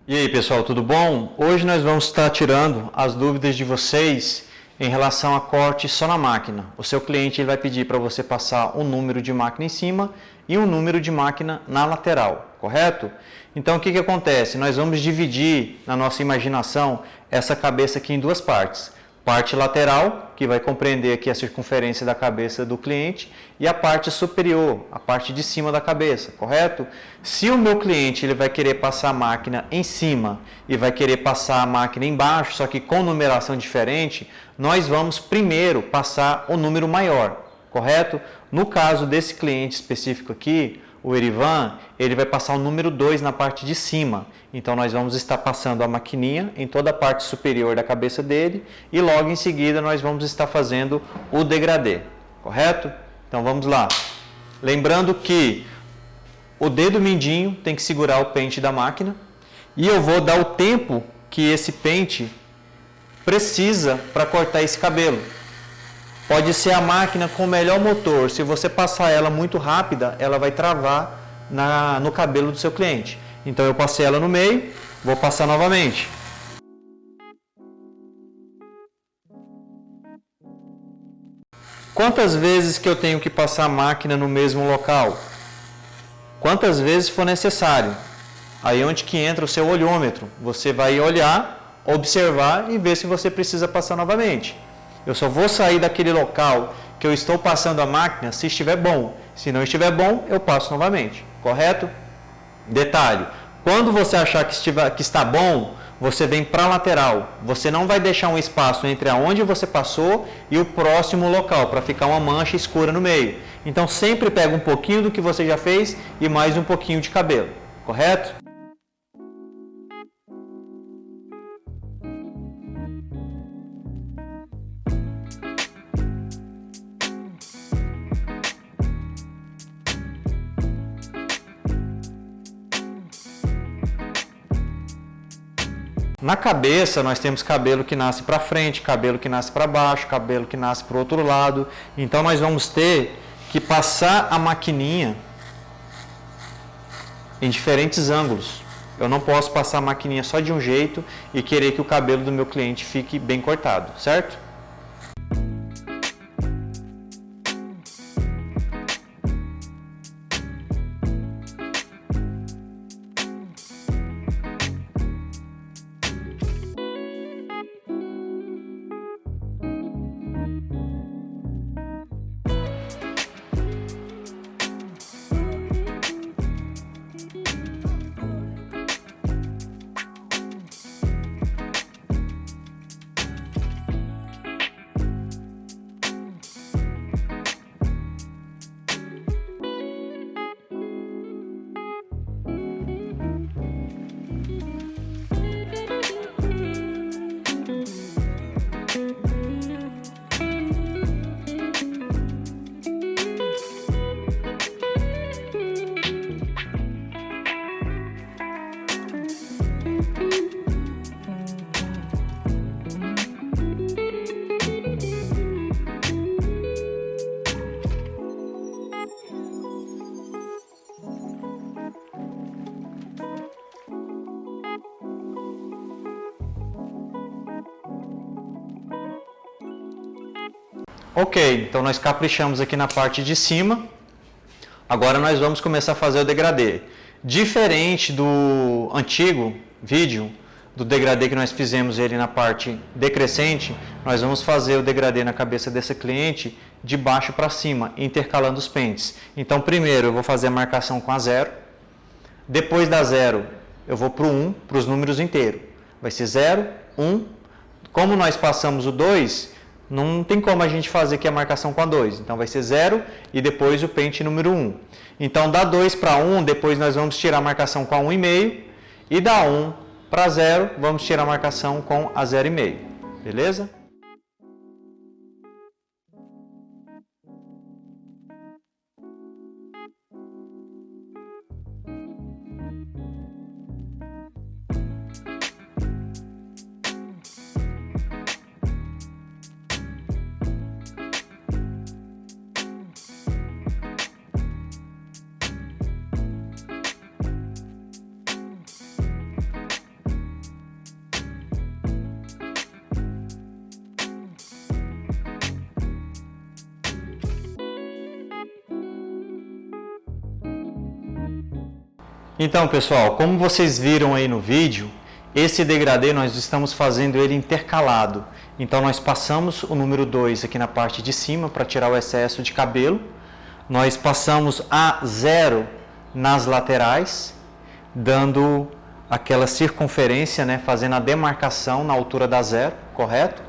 E aí pessoal, tudo bom? Hoje nós vamos estar tirando as dúvidas de vocês em relação a corte só na máquina. O seu cliente ele vai pedir para você passar um número de máquina em cima e um número de máquina na lateral, correto? Então o que acontece? Nós vamos dividir na nossa imaginação essa cabeça aqui em duas partes. Parte lateral, que vai compreender aqui a circunferência da cabeça do cliente, e a parte superior, a parte de cima da cabeça, correto? Se o meu cliente ele vai querer passar a máquina em cima e vai querer passar a máquina embaixo, só que com numeração diferente, nós vamos primeiro passar o número maior, correto? No caso desse cliente específico aqui, o Erivan, ele vai passar o número 2 na parte de cima. Então, nós vamos estar passando a maquininha em toda a parte superior da cabeça dele e logo em seguida nós vamos estar fazendo o degradê, correto? Então, vamos lá. Lembrando que o dedo mindinho tem que segurar o pente da máquina e eu vou dar o tempo que esse pente precisa para cortar esse cabelo. Pode ser a máquina com o melhor motor, se você passar ela muito rápida, ela vai travar no cabelo do seu cliente. Então eu passei ela no meio, vou passar novamente. Quantas vezes que eu tenho que passar a máquina no mesmo local? Quantas vezes for necessário. Aí onde que entra o seu olhômetro. Você vai olhar, observar e ver se você precisa passar novamente. Eu só vou sair daquele local que eu estou passando a máquina se estiver bom. Se não estiver bom, eu passo novamente. Correto? Detalhe, quando você achar que está bom, você vem para a lateral. Você não vai deixar um espaço entre aonde você passou e o próximo local, para ficar uma mancha escura no meio. Então sempre pega um pouquinho do que você já fez e mais um pouquinho de cabelo. Correto? Na cabeça nós temos cabelo que nasce para frente, cabelo que nasce para baixo, cabelo que nasce para o outro lado. Então nós vamos ter que passar a maquininha em diferentes ângulos. Eu não posso passar a maquininha só de um jeito e querer que o cabelo do meu cliente fique bem cortado, certo? Ok, então nós caprichamos aqui na parte de cima. Agora nós vamos começar a fazer o degradê. Diferente do antigo vídeo, do degradê que nós fizemos ele na parte decrescente, nós vamos fazer o degradê na cabeça dessa cliente de baixo para cima, intercalando os pentes. Então primeiro eu vou fazer a marcação com a 0. Depois da 0 eu vou para o 1, para os números inteiros. Vai ser 0, 1. Como nós passamos o 2... não tem como a gente fazer aqui a marcação com a 2. Então, vai ser 0 e depois o pente número 1. Então, da 2 para 1, depois nós vamos tirar a marcação com a 1,5. E da 1 para 0, vamos tirar a marcação com a 0,5. Beleza? Então, pessoal, como vocês viram aí no vídeo, esse degradê nós estamos fazendo ele intercalado. Então, nós passamos o número 2 aqui na parte de cima para tirar o excesso de cabelo. Nós passamos a 0 nas laterais, dando aquela circunferência, né, fazendo a demarcação na altura da 0, correto?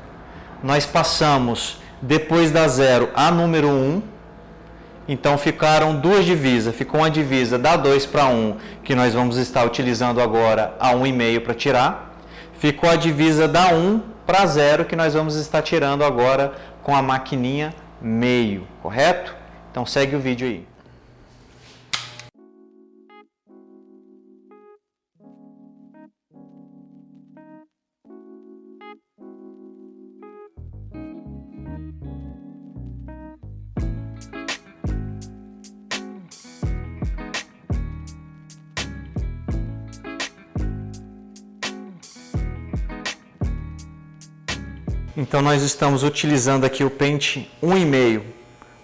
Nós passamos, depois da 0, a número 1. Então ficaram duas divisas, ficou uma divisa da 2 para 1, que nós vamos estar utilizando agora a 1,5 para tirar. Ficou a divisa da 1 para 0, que nós vamos estar tirando agora com a maquininha meio, correto? Então segue o vídeo aí. Então, nós estamos utilizando aqui o pente 1,5.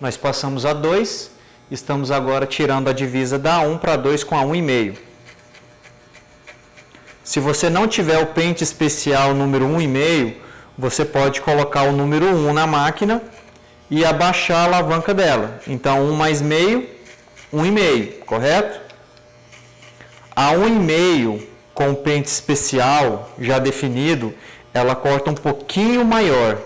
Nós passamos a 2, estamos agora tirando a divisa da 1 para 2 com a 1,5. Se você não tiver o pente especial número 1,5, você pode colocar o número 1 na máquina e abaixar a alavanca dela. Então, 1 mais meio, 1,5, correto? A 1,5 com o pente especial já definido, ela corta um pouquinho maior.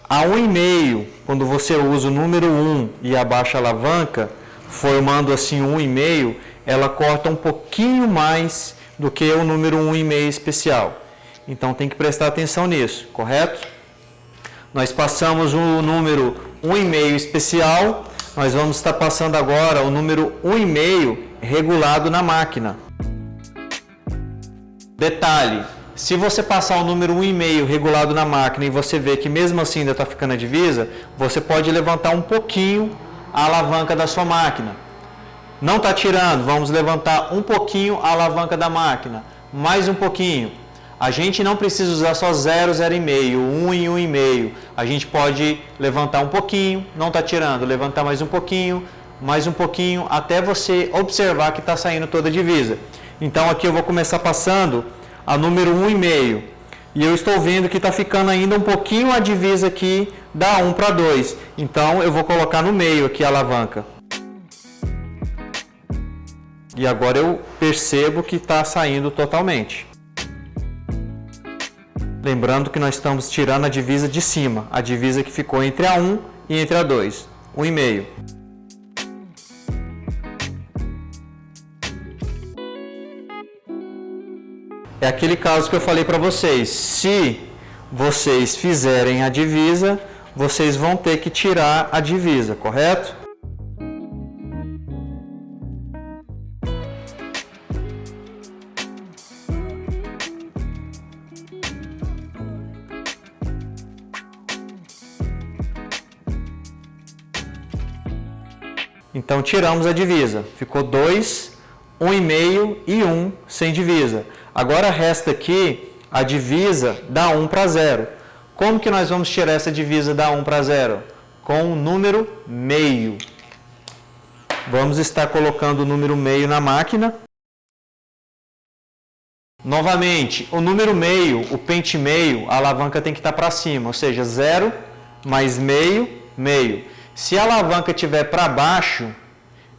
A 1,5, quando você usa o número 1 e abaixa a alavanca, formando assim 1,5, ela corta um pouquinho mais do que o número 1,5 especial. Então tem que prestar atenção nisso, correto? Nós passamos o número 1,5 especial, nós vamos estar passando agora o número 1,5 regulado na máquina. Detalhe: se você passar o número 1,5 regulado na máquina e você vê que mesmo assim ainda está ficando a divisa, você pode levantar um pouquinho a alavanca da sua máquina. Não está tirando, vamos levantar um pouquinho a alavanca da máquina, mais um pouquinho. A gente não precisa usar só 0, 0,5, 1 e 1,5. A gente pode levantar um pouquinho, não está tirando, levantar mais um pouquinho, até você observar que está saindo toda a divisa. Então aqui eu vou começar passando a número 1,5, e eu estou vendo que está ficando ainda um pouquinho a divisa aqui da 1 para 2, então eu vou colocar no meio aqui a alavanca. E agora eu percebo que está saindo totalmente. Lembrando que nós estamos tirando a divisa de cima, a divisa que ficou entre a 1 e entre a 2, 1,5. É aquele caso que eu falei para vocês, se vocês fizerem a divisa, vocês vão ter que tirar a divisa, correto? Então tiramos a divisa, ficou 2, 1,5 e 1 sem divisa. Agora resta aqui a divisa da 1 para 0. Como que nós vamos tirar essa divisa da 1 para 0? Com o número meio. Vamos estar colocando o número meio na máquina. Novamente, o número meio, o pente meio, a alavanca tem que estar para cima, ou seja, 0 mais meio, meio. Se a alavanca estiver para baixo,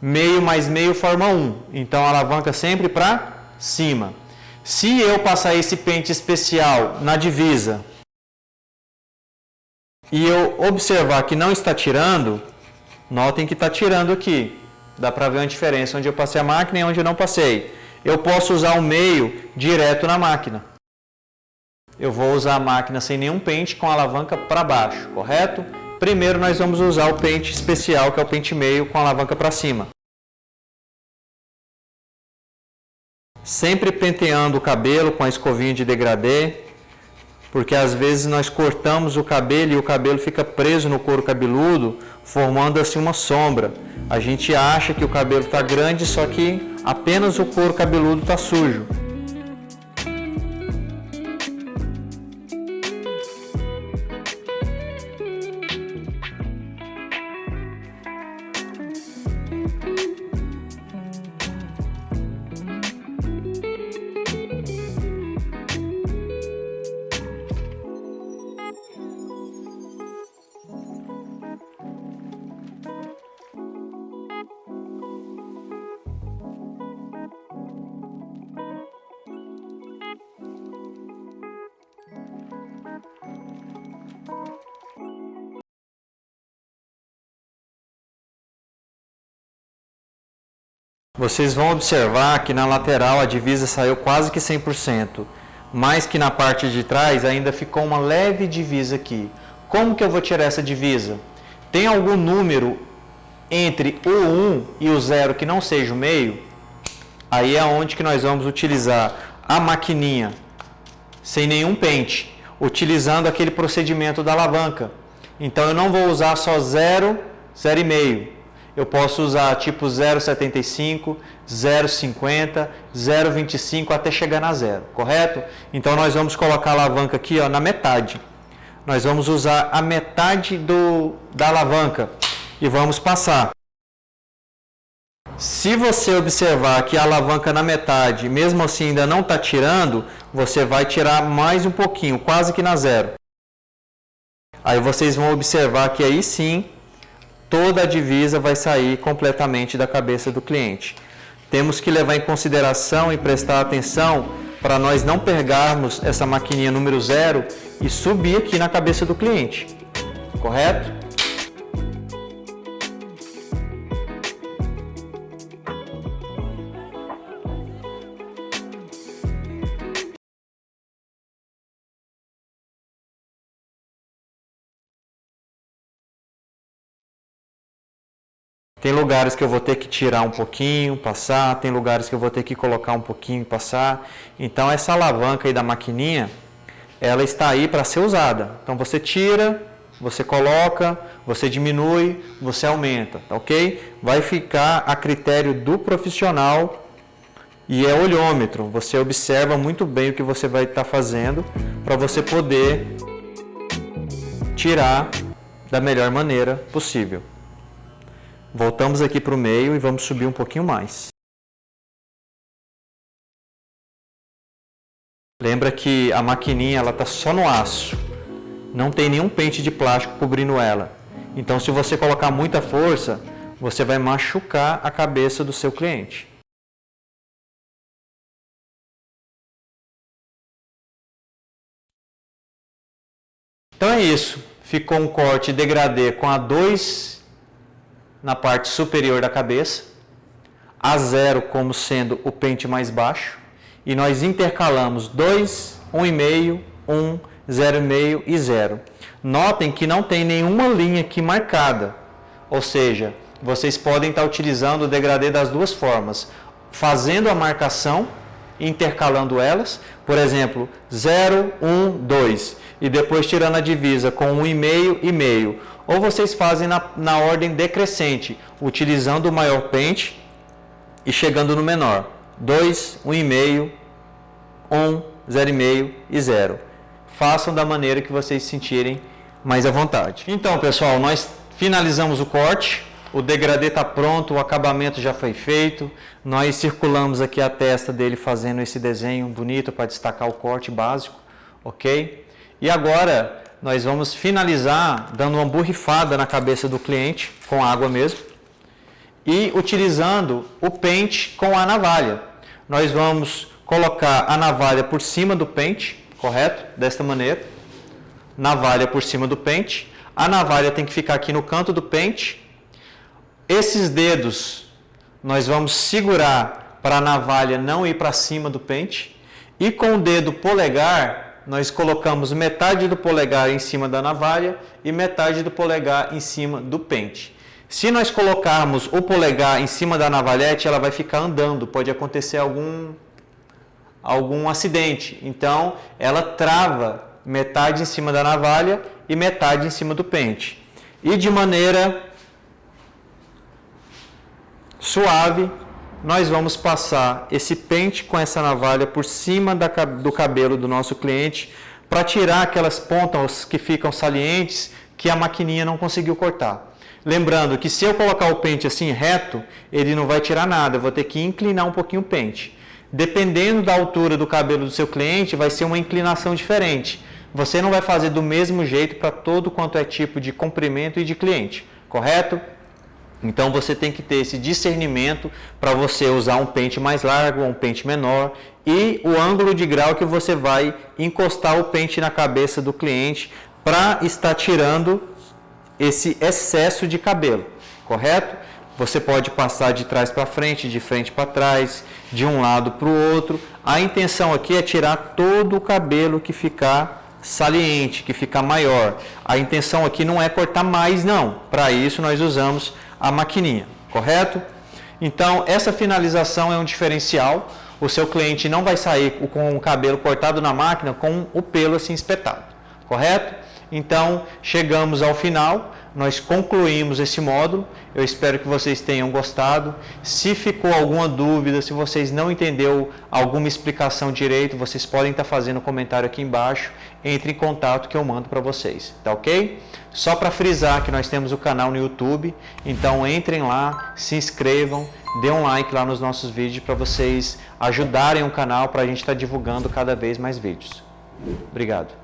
meio mais meio forma 1. Então a alavanca sempre para cima. Se eu passar esse pente especial na divisa e eu observar que não está tirando, notem que está tirando aqui. Dá para ver uma diferença onde eu passei a máquina e onde eu não passei. Eu posso usar o meio direto na máquina. Eu vou usar a máquina sem nenhum pente com a alavanca para baixo, correto? Primeiro nós vamos usar o pente especial, que é o pente meio com a alavanca para cima. Sempre penteando o cabelo com a escovinha de degradê, porque às vezes nós cortamos o cabelo e o cabelo fica preso no couro cabeludo, formando assim uma sombra. A gente acha que o cabelo está grande, só que apenas o couro cabeludo está sujo. vocês vão observar que na lateral a divisa saiu quase que 100%, mas que na parte de trás ainda ficou uma leve divisa aqui. Como que eu vou tirar essa divisa? Tem algum número entre o 1 e o 0 que não seja o meio? Aí é onde que nós vamos utilizar a maquininha sem nenhum pente, utilizando aquele procedimento da alavanca. Então eu não vou usar só 0, 0,5. Eu posso usar tipo 0,75, 0,50, 0,25 até chegar na 0, correto? Então nós vamos colocar a alavanca aqui, ó, na metade. Nós vamos usar a metade da alavanca e vamos passar. Se você observar que a alavanca na metade, mesmo assim ainda não está tirando, você vai tirar mais um pouquinho, quase que na 0. Aí vocês vão observar que aí sim, toda a divisa vai sair completamente da cabeça do cliente. Temos que levar em consideração e prestar atenção para nós não pegarmos essa maquininha número 0 e subir aqui na cabeça do cliente, correto? Tem lugares que eu vou ter que tirar um pouquinho, passar, tem lugares que eu vou ter que colocar um pouquinho e passar. Então essa alavanca aí da maquininha, ela está aí para ser usada. Então você tira, você coloca, você diminui, você aumenta, tá ok? Vai ficar a critério do profissional e é olhômetro. Você observa muito bem o que você vai estar fazendo para você poder tirar da melhor maneira possível. Voltamos aqui para o meio e vamos subir um pouquinho mais. Lembra que a maquininha ela está só no aço. Não tem nenhum pente de plástico cobrindo ela. Então se você colocar muita força, você vai machucar a cabeça do seu cliente. Então é isso. Ficou um corte degradê com a 2 na parte superior da cabeça, a 0 como sendo o pente mais baixo, e nós intercalamos 2, 1,5, 1, 0,5 e 0. Notem que não tem nenhuma linha aqui marcada, ou seja, vocês podem estar utilizando o degradê das duas formas, fazendo a marcação, intercalando elas, por exemplo, 0, 1, 2, e depois tirando a divisa com 1,5 e meio. Ou vocês fazem na ordem decrescente, utilizando o maior pente e chegando no menor. 2, 1,5, 1, 0,5 e 0. Façam da maneira que vocês sentirem mais à vontade. Então, pessoal, nós finalizamos o corte. O degradê está pronto, o acabamento já foi feito. Nós circulamos aqui a testa dele fazendo esse desenho bonito para destacar o corte básico, ok? E agora nós vamos finalizar dando uma borrifada na cabeça do cliente, com água mesmo, e utilizando o pente com a navalha. Nós vamos colocar a navalha por cima do pente, correto? Desta maneira. Navalha por cima do pente. A navalha tem que ficar aqui no canto do pente. Esses dedos nós vamos segurar para a navalha não ir para cima do pente. E com o dedo polegar, nós colocamos metade do polegar em cima da navalha e metade do polegar em cima do pente. Se nós colocarmos o polegar em cima da navalhete, ela vai ficar andando, pode acontecer algum acidente. Então, ela trava metade em cima da navalha e metade em cima do pente. E de maneira suave, nós vamos passar esse pente com essa navalha por cima do cabelo do nosso cliente para tirar aquelas pontas que ficam salientes que a maquininha não conseguiu cortar. Lembrando que se eu colocar o pente assim reto, ele não vai tirar nada, eu vou ter que inclinar um pouquinho o pente. Dependendo da altura do cabelo do seu cliente, vai ser uma inclinação diferente. Você não vai fazer do mesmo jeito para todo quanto é tipo de comprimento e de cliente, correto? Então você tem que ter esse discernimento para você usar um pente mais largo ou um pente menor e o ângulo de grau que você vai encostar o pente na cabeça do cliente para estar tirando esse excesso de cabelo, correto? Você pode passar de trás para frente, de frente para trás, de um lado para o outro. A intenção aqui é tirar todo o cabelo que ficar saliente, que ficar maior. A intenção aqui não é cortar mais, não. Para isso nós usamos a maquininha, correto? Então, essa finalização é um diferencial. O seu cliente não vai sair com o cabelo cortado na máquina com o pelo assim espetado, correto? Então, chegamos ao final, nós concluímos esse módulo. Eu espero que vocês tenham gostado. Se ficou alguma dúvida, se vocês não entenderam alguma explicação direito, vocês podem estar fazendo um comentário aqui embaixo. Entre em contato que eu mando para vocês, tá ok? Só para frisar que nós temos o canal no YouTube, então entrem lá, se inscrevam, dê um like lá nos nossos vídeos para vocês ajudarem o canal, para a gente estar divulgando cada vez mais vídeos. Obrigado.